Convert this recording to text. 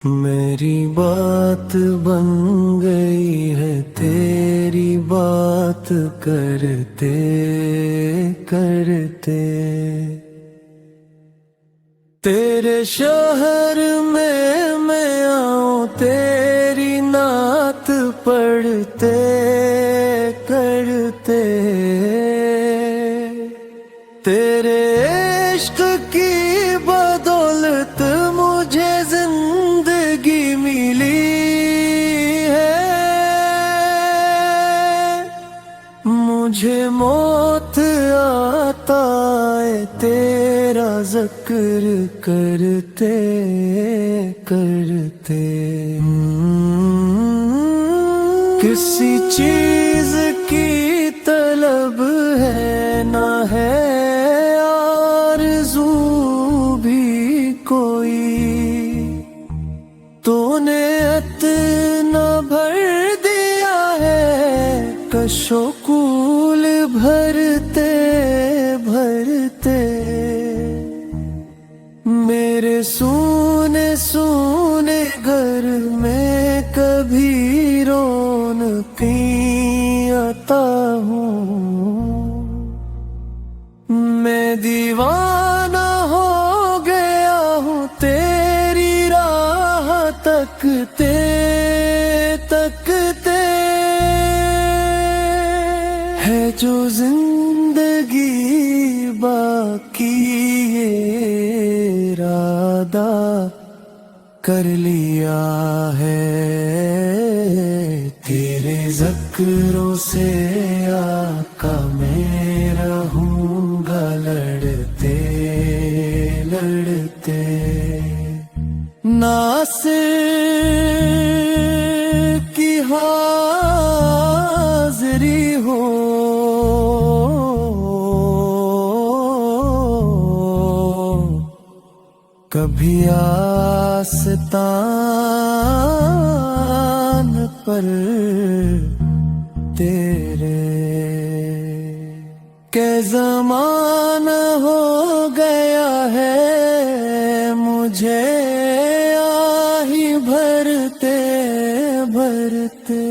میری بات بن گئی ہے تیری بات کرتے کرتے، تیرے شہر میں آؤں تیری نعت پڑھتے کرتے، تیرے عشق کی بدولت مجھے زندگی ملی ہے، مجھے موت آتا ہے تیرا ذکر کرتے کرتے، کسی چیز کی طلب ہے نہ ہے آرزو بھی کوئی، تو نے اتنا بھر دیا ہے کشوکول بھرتے بھرتے، میرے سونے سونے گھر میں کبھی رونقیں عطا ہوں، میں دیوانہ ہو گیا ہوں تیری راہ تکتے تکتے، ہے جو زندگی باقی ارادہ کر لیا ہے، تیرے ذکروں سے آقا میں رہوں گا لڑتے لڑتے، ناصر کی حاضری ہو کبھی آستان پر تیرے، کہ زمانہ ہو گیا ہے مجھے آہی بھرتے بھرتے۔